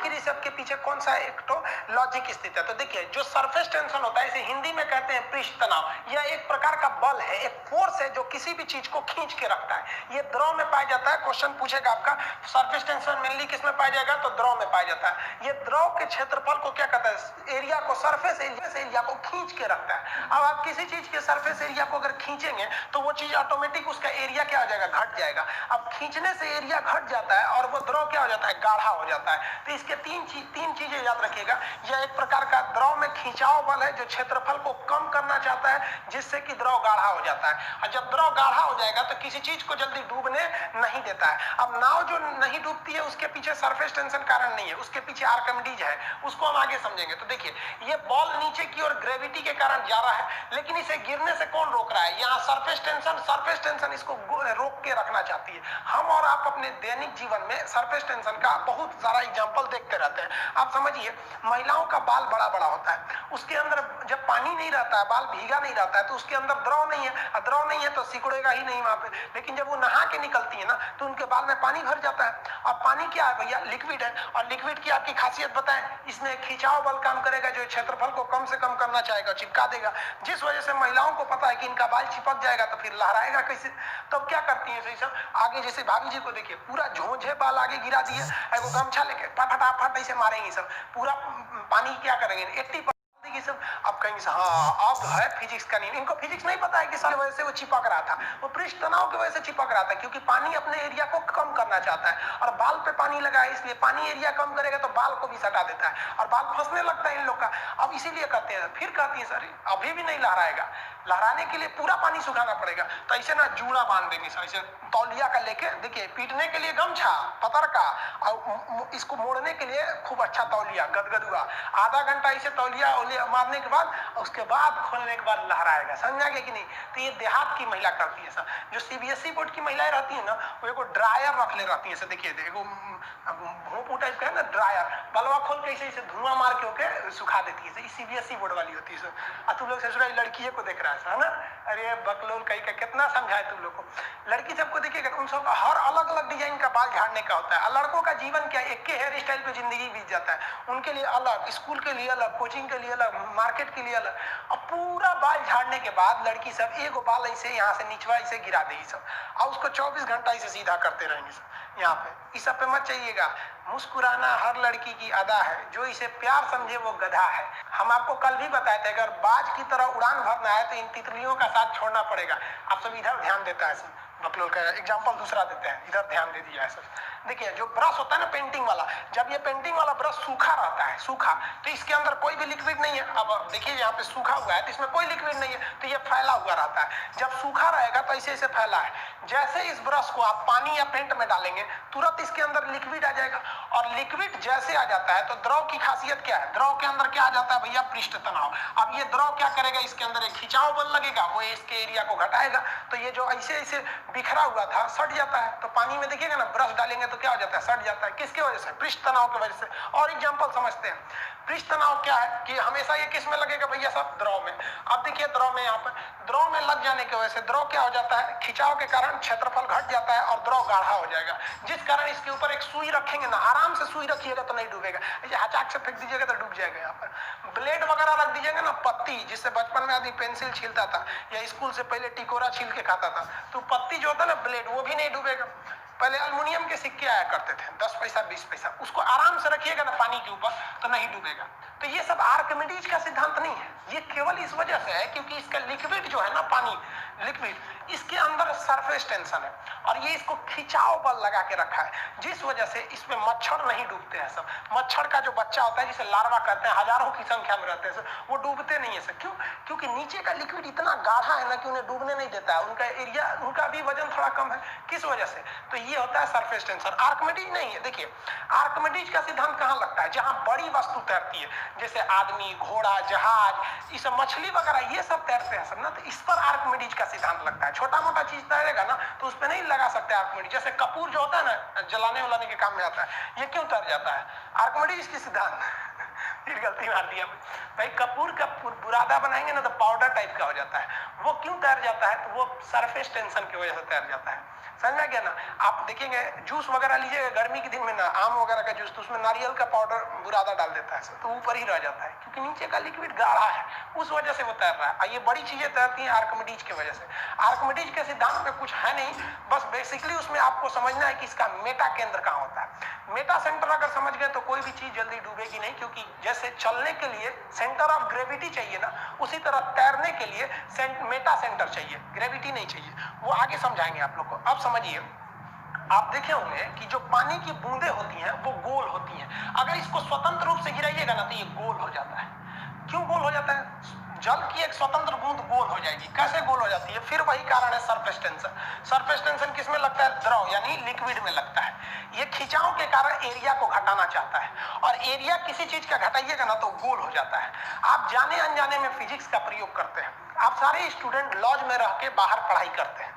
आखिर इस सब के पीछे कौन सा एक तो लॉजिक स्थित है। तो देखिए, जो सरफेस टेंशन होता है इसे हिंदी में कहते हैं पृष्ठ तनाव। यह एक प्रकार का बल है, एक फोर्स है जो किसी भी चीज को खींच के रखता है। ये द्रव में पाया जाता है। क्वेश्चन पूछेगा आपका सरफेस टेंशन मेनली किस में पाया जाएगा, तो द्रव में पाया जाता है। ये द्रव के क्षेत्रफल को क्या कहता है, एरिया को, सरफेस एरिया को खींच के रखता है। अब आप किसी चीज के सरफेस एरिया को अगर खींचेंगे तो वो चीज ऑटोमेटिक उसका एरिया क्या हो जाएगा, घट जाएगा। अब खींचने से एरिया घट जाता है और वो द्रव क्या हो जाता है, गाढ़ा हो जाता है। तो इसके तीन चीजें याद रखिएगा। यह एक प्रकार का द्रव में खिंचाव बल है जो क्षेत्रफल को कम करना चाहता है, जिससे कि द्रव गाढ़ा हो जाता है। और जब द्रव गाढ़ा हो जाएगा तो किसी चीज को जल्दी डूबने नहीं देता है। अब नाव जो नहीं डूबती है उसके पीछे सरफेस टेंशन कारण नहीं है, उसके पीछे आर्किमिडीज है, उसको हम आगे समझेंगे। तो देखिए, ये बॉल नीचे की ओर ग्रेविटी के कारण जा रहा है, लेकिन इसे गिरने से कौन रोक रहा है, यहाँ सरफेस टेंशन इसको रोक के रखना चाहती है। हम और आप अपने दैनिक जीवन में सरफेस टेंशन का बहुत सारा एग्जांपल देखते रहते हैं। आप समझिए, महिलाओं का बाल बड़ा बड़ा होता है, उसके अंदर जब पानी नहीं रहता है, बाल भीगा नहीं रहता है, तो उसके अंदर द्रव नहीं है, द्रव नहीं है तो सिकुड़ेगा ही नहीं वहां पे। लेकिन जब वो नहा के निकलती है ना, तो उनके बाल में पानी भर जाता है। और पानी क्या है भैया, लिक्विड है। और लिक्विड की आपकी खासियत बताएं, इसमें खिंचाव बल काम करेगा जो क्षेत्रफल को कम से कम करना चाहेगा, चिपका देगा। जिस वजह से महिलाओं को पता है कि इनका बाल चिपक जाएगा तो फिर लहराएगा कैसे, तब क्या करती है सही सब आगे, जैसे भाभी जी को देखिए, पूरा झोंझे बाल आगे गिरा दिए, वो गमछा लेके फटाफट ऐसे मारेंगे सब, पूरा पानी क्या करेंगे 80 सब। अब कहेंगे हाँ अब है फिजिक्स का नियम। इनको फिजिक्स नहीं पता है कि सारी वजह से वो चिपक रहा था, वो पृष्ठ तनाव की वजह से चिपक रहा था, क्योंकि पानी अपने एरिया को कम करना चाहता है और बाल पे पानी लगा है, इसलिए पानी एरिया कम करेगा तो बाल को भी सटा देता है और बाल फंसने लगता है इन लोग का। अब इसीलिए कहते हैं, फिर कहती है सर अभी भी नहीं लहराएगा, लहराने के लिए पूरा पानी सुखाना पड़ेगा। तो ऐसे ना जूड़ा बांध देंगे, ऐसे तौलिया का लेके, देखिए पीटने के लिए गमछा पतर का, और इसको मोड़ने के लिए खूब अच्छा तौलिया गदगदुआ, आधा घंटा इसे तौलिया मारने के बाद उसके बाद खोलने के बाद लहराएगा। समझा गया कि नहीं। तो ये देहात की महिला करती है सर। जो सीबीएसई बोर्ड की महिलाएं रहती है ना, वो एक ड्रायर रख ले रहती है, देखिए भोंपू टाइप का है ना ड्रायर, बलवा खोल के इसे धुआं मार के होके सुखा देती है। सीबीएसई बोर्ड वाली होती है सर। और तुम लोग ससुराल लड़की को देख रहा है ना, अरे बकलोल कहीं का कितना समझाए तुम लोग को। लड़की सबको देखिएगा, उन सब हर अलग अलग डिजाइन का बाल झाड़ने का होता है। लड़कों का जीवन क्या, एक के हेयर स्टाइल पे जिंदगी बीत जाता है। उनके लिए अलग, स्कूल के लिए अलग, कोचिंग के लिए अलग, मार्केट के लिए अलग। और पूरा बाल झाड़ने के बाद लड़की सब एक बाल ऐसे यहाँ से निचवा ऐसे गिरा देगी सब, और उसको 24 घंटा इसे सीधा करते रहेंगे सब। यहाँ पे इस सब पे मत चाहिएगा। मुस्कुराना हर लड़की की अदा है, जो इसे प्यार समझे वो गधा है। हम आपको कल भी बताए थे, अगर बाज की तरह उड़ान भरना है तो इन तितलियों का साथ छोड़ना पड़ेगा। आप सब इधर ध्यान देता है सर, बकलोल का एग्जाम्पल दूसरा देते हैं, इधर ध्यान दे दिया है सर। देखिए जो ब्रश होता है ना पेंटिंग वाला, जब ये पेंटिंग वाला ब्रश सूखा रहता है, सूखा, तो इसके अंदर कोई भी लिक्विड नहीं है। अब देखिए यहाँ पे सूखा हुआ है तो इसमें कोई लिक्विड नहीं है, तो ये फैला हुआ रहता है। जब सूखा रहेगा तो ऐसे ऐसे फैला है। जैसे इस ब्रश को आप पानी या पेंट में डालेंगे तुरंत इसके अंदर लिक्विड आ जाएगा, और लिक्विड जैसे आ जाता है तो द्रव की खासियत क्या है, द्रव के अंदर क्या आ जाता है भैया, पृष्ठ तनाव। अब ये द्रव क्या करेगा, इसके अंदर एक खिंचाव बल लगेगा, वो इसके एरिया को घटाएगा, तो ये जो ऐसे ऐसे बिखरा हुआ था सट जाता है। तो पानी में देखिएगा ना, ब्रश डालेंगे तो क्या हो जाता है, सट जाता है। किसके वजह से, पृष्ठ तनाव की वजह से। और एग्जांपल समझते हैं, पृष्ठ तनाव क्या है कि हमेशा ये किस में लगेगा भैया साहब, द्रव में। अब देखिए द्रव में, यहाँ पर द्रव में लग जाने की वजह से द्रव क्या हो जाता है, खिंचाव के कारण क्षेत्रफल घट जाता है और द्रव गाढ़ा हो जाएगा, जिस कारण इसके ऊपर एक सुई रखेंगे ना, आराम से सुई रखिएगा तो नहीं डूबेगा, ऐसे हचाक से फेंक दीजिएगा तो डूब जाएगा। यहाँ पर ब्लेड वगैरह रख दीजिएगा ना, पत्ती, जिससे बचपन में आदमी पेंसिल छीलता था या स्कूल से पहले टिकोरा छील के खाता था, तो पत्ती जो होता है ना ब्लेड, वो भी नहीं डूबेगा। पहले एल्युमिनियम के सिक्के आया करते थे, 10 पैसा 20 पैसा, उसको आराम से रखिएगा ना पानी के ऊपर तो नहीं डूबेगा। तो ये सब आर्किमिडीज का सिद्धांत नहीं है, ये केवल इस वजह से है क्योंकि इसका लिक्विड जो है ना, पानी लिक्विड, इसके अंदर सरफेस टेंशन है और ये इसको खिंचाव बल लगा के रखा है, जिस वजह से इसमें मच्छर नहीं डूबते हैं सब। मच्छर का जो बच्चा होता है जिसे लार्वा कहते हैं, हजारों की संख्या में रहते हैं सर, वो डूबते नहीं है सर। क्यों, क्योंकि नीचे का लिक्विड इतना गाढ़ा है ना कि उन्हें डूबने नहीं देता है, उनका एरिया, उनका भी वजन थोड़ा कम है। किस वजह से, तो ये होता है सरफेस टेंशन। आर्किमिडीज नहीं है। देखिए आर्किमिडीज का सिद्धांत कहाँ लगता है, जहां बड़ी वस्तु तैरती है, जैसे आदमी, घोड़ा, जहाज, ये सब मछली वगैरह, ये सब तैरते हैं सब ना, तो इस पर आर्किमिडीज का सिद्धांत लगता है। छोटा मोटा चीज तैरेगा ना तो उस पर नहीं लगा सकते आर्किमिडीज। जैसे कपूर जो होता है ना, जलाने उलाने के काम में आता है, ये क्यों तैर जाता है, आर्किमिडीज के सिद्धांत फिर गलती मार दिया भाई। कपूर का बुरादा बनाएंगे ना तो पाउडर टाइप का हो जाता है। वो क्यों तैर जाता है? तो वो सरफेस टेंशन की वजह से तैर जाता है। समझ में गया ना? आप देखेंगे जूस वगैरह लीजिएगा गर्मी के दिन में ना, आम वगैरह का जूस, तो उसमें नारियल का पाउडर बुरादा डाल देता है तो ऊपर ही रह जाता है, क्योंकि नीचे का लिक्विड गाढ़ा है, उस वजह से वो तैर रहा है। ये बड़ी चीजें तैरती हैं आर्किमिडीज की वजह से। आर्किमिडीज के सिद्धांत में कुछ है नहीं, बस बेसिकली उसमें आपको समझना है कि इसका मेटा केंद्र कहाँ होता है। मेटा सेंटर अगर समझ गए तो कोई भी चीज जल्दी डूबेगी नहीं, क्योंकि जैसे चलने के लिए सेंटर ऑफ ग्रेविटी चाहिए ना, उसी तरह तैरने के लिए मेटा सेंटर चाहिए, ग्रेविटी नहीं चाहिए। वो आगे समझाएंगे आप लोग को। अब समझिए, आप देखे होंगे कि जो पानी की बूंदें होती हैं वो गोल होती हैं। अगर इसको स्वतंत्र रूप से गिराइएगा ना तो ये गोल हो जाता है। क्यों गोल हो जाता है? जल की एक स्वतंत्र बूंद गोल हो जाएगी। कैसे गोल हो जाती है? फिर वही कारण है सरफेस टेंशन। सरफेस टेंशन किस में लगता है? द्रव यानी लिक्विड में लगता है। ये खिंचाव के कारण एरिया को घटाना चाहता है, और एरिया किसी चीज का घटाइएगा ना तो गोल हो जाता है। आप जाने अनजाने में फिजिक्स का प्रयोग करते हैं। आप सारे स्टूडेंट लॉज में रह के बाहर पढ़ाई करते हैं।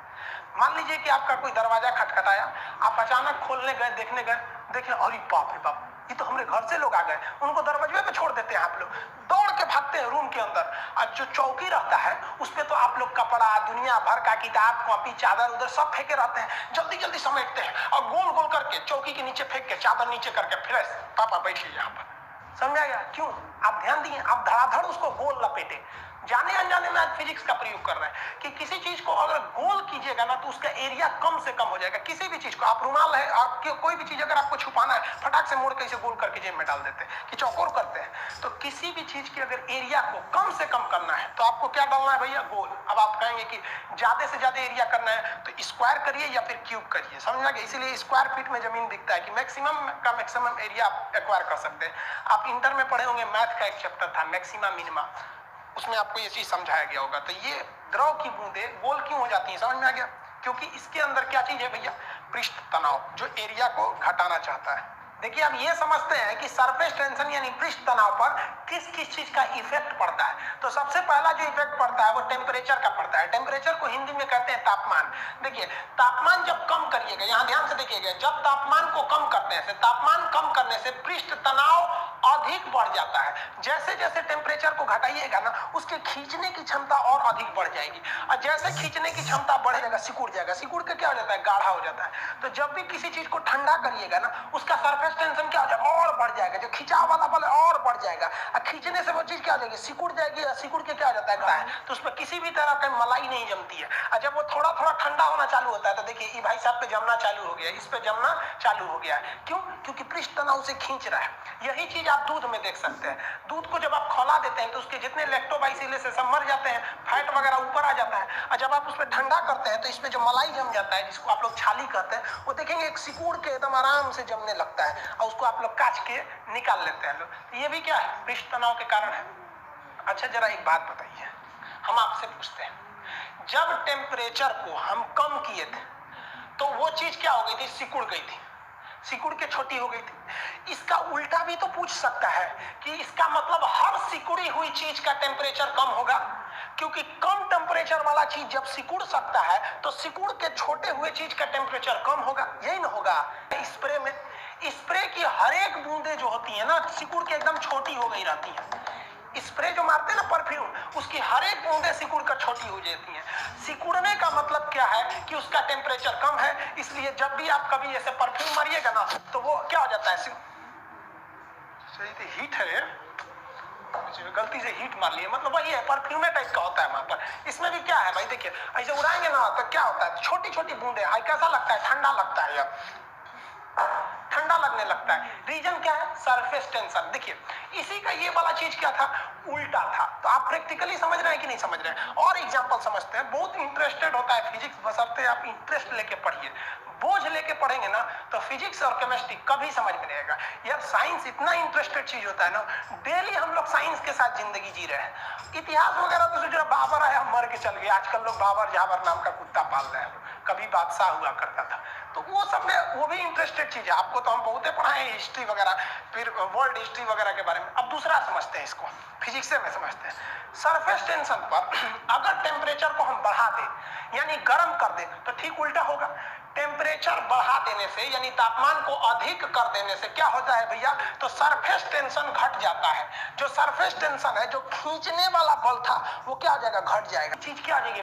मान लीजिए कि आपका कोई दरवाजा खटखटाया, आप अचानक खोलने गए, देखने गए, देखें अरे बाप रे बाप, ये तो हमारे घर से लोग आ गए। उनको दरवाजे पे छोड़ देते हैं, आप लोग दौड़ के भागते हैं रूम के अंदर। और जो चौकी रहता है उस पे तो आप लोग कपड़ा, दुनिया भर का किताब, कॉपी, चादर उधर सब फेंके रहते हैं। जल्दी जल्दी समेटते हैं और गोल गोल करके चौकी के नीचे फेंक के, चादर नीचे करके, फिर पापा बैठिए यहाँ पर। समझा गया? क्यों? आप ध्यान दिए, आप धड़ाधड़ उसको गोल लपेटे। जाने अनजाने में आज फिजिक्स का प्रयोग कर रहे हैं कि किसी चीज को अगर गोल कीजिएगा ना तो उसका एरिया कम से कम हो जाएगा। किसी भी चीज को, आप रुमाल है, आपके कोई भी चीज अगर आपको छुपाना है, फटाक से मोड़ के इसे गोल करके जेब में डाल देते हैं कि चौकोर करते हैं। तो किसी भी चीज की अगर एरिया को कम से कम करना है तो आपको क्या डालना है भैया? गोल। अब आप कहेंगे कि ज्यादा से ज्यादा एरिया करना है तो स्क्वायर करिए या फिर क्यूब करिए। समझना गया? इसीलिए स्क्वायर फीट में जमीन दिखता है कि मैक्सिमम का मैक्सिमम एरिया आप एक्वायर कर सकते हैं। आप इंटर में पढ़े होंगे, मैथ का एक चैप्टर था मैक्सिमा मिनिमा, उसमें आपको ये चीज समझाया गया होगा। तो ये द्रव की बूंदें गोल क्यों हो जाती हैं? समझ में आ गया? क्योंकि इसके अंदर क्या चीज है भैया? पृष्ठ तनाव, जो एरिया को घटाना चाहता है। देखिए, आप ये समझते हैं कि सरफेस टेंशन यानी पृष्ठ तनाव पर किस किस चीज का इफेक्ट पड़ता है। तो सबसे पहला जो इफेक्ट पड़ता है वो टेम्परेचर का पड़ता है। टेम्परेचर को हिंदी में कहते हैं तापमान। देखिए, तापमान जब कम करिएगा, यहाँ ध्यान से देखिएगा, जब तापमान को कम करने से, तापमान कम करने से पृष्ठ तनाव अधिक बढ़ जाता है। जैसे जैसे टेम्परेचर को घटाइएगा ना, उसके खींचने की क्षमता और अधिक बढ़ जाएगी, और जैसे खींचने की क्षमता बढ़ेगा सिकुड़ जाएगा। सिकुड़ के क्या हो जाता है? गाढ़ा हो जाता है। तो जब भी किसी चीज को ठंडा करिएगा ना, उसका सरफेस टेंशन क्या हो जाएगा? और बढ़ जाएगा। जो खिंचाव वाला बल और बढ़ जाएगा, और खींचने से वो चीज क्या हो जाएगी? सिकुड़ जाएगी, और सिकुड़ के क्या हो जाता है? तो उसमें किसी भी तरह का मलाई नहीं जमती है। और जब वो थोड़ा थोड़ा ठंडा होना चालू होता है तो देखिए, ये भाई साहब पे जमना चालू हो गया, इस पे जमना चालू हो गया है। क्यों? क्योंकि पृष्ठ तनाव से खींच रहा है। यही चीज आप दूध में देख सकते हैं। दूध को जब आप खौला देते हैं तो उसके जितने लैक्टोबाइसिलस से मर जाते हैं, फैट वगैरह ऊपर आ जाता है। और जब आप उस पर ठंडा करते हैं तो इसमें जो मलाई जम जाता है, जिसको आप लोग छाली कहते हैं, वो देखेंगे एक सिकुड़ के एकदम आराम से जमने लगता है, और उसको आप लोग काट के निकाल लेते हैं लोग। तो ये भी क्या है? पृष्ठ तनाव के कारण है। अच्छा, जरा एक बात बताइए, हम आपसे पूछते हैं, जब टेम्परेचर को हम कम किए थे तो वो चीज क्या हो गई थी? सिकुड़ गई थी, सिकुड़ के छोटी हो गई थी। इसका उल्टा भी तो पूछ सकता है कि इसका मतलब हर सिकुड़ी हुई चीज का टेम्परेचर कम होगा, क्योंकि कम टेम्परेचर वाला चीज जब सिकुड़ सकता है तो सिकुड़ के छोटे हुए चीज का टेम्परेचर कम होगा। यही ना होगा स्प्रे में? स्प्रे की हर एक बूंदे जो होती है ना, सिकुड़ के एकदम छोटी हो गई रहती है। स्प्रे जो मारते हैं ना परफ्यूम, उसकी हर एक बूंदे सिकुड़ कर छोटी हो जाती हैं। सिकुड़ने का मतलब क्या है? कि उसका टेम्परेचर कम है। इसलिए जब भी आप कभी ऐसे परफ्यूम मारिएगा ना तो वो क्या हो जाता है? हीट है, गलती से हीट मार लिए, मतलब वही है, परफ्यूम टाइप का होता है वहां पर। इसमें भी क्या है भाई? देखिए, ऐसे उड़ाएंगे ना तो क्या होता है? छोटी छोटी बूंदे, कैसा लगता है? ठंडा लगता है, ठंडा लगने लगता है। रीजन क्या है? Surface tension. देखिए, इसी का ये वाला चीज क्या था? उल्टा था। तो आप प्रैक्टिकली समझ रहे हैं कि नहीं समझ रहे हैं? और एग्जांपल समझते हैं। बहुत इंटरेस्टेड होता है फिजिक्स, बशर्ते आप इंटरेस्ट लेके पढ़िए। बोझ लेके पढ़ेंगे ना तो फिजिक्स और केमिस्ट्री कभी समझ में नहीं आएगा। यार, साइंस इतना इंटरेस्टेड चीज होता है ना, डेली हम लोग साइंस के साथ जिंदगी जी रहे हैं। इतिहास वगैरह तो सोच रहे बाबर आया मर के चल गया, आजकल लोग बाबर जाबर नाम का कुत्ता पाल रहे हैं, कभी बादशाह हुआ करता था। तो वो सब में वो भी इंटरेस्टेड चीज है। आपको तो हम बहुते पढ़ाए हैं हिस्ट्री वगैरह, फिर वर्ल्ड हिस्ट्री वगैरह के बारे में। अब दूसरा समझते हैं, इसको फिजिक्स में समझते हैं। सरफेस टेंशन पर अगर टेम्परेचर को हम बढ़ा दें, यानी गर्म कर दे, तो ठीक उल्टा होगा। टेम्परेचर बढ़ा देने से यानी तापमान को अधिक कर देने से क्या होता है भैया, तो सरफेस टेंशन घट जाता है। जो सरफेस टेंशन है, जो खींचने वाला बल था, वो क्या हो जाएगा, घट जाएगा। चीज क्या आ जाएगी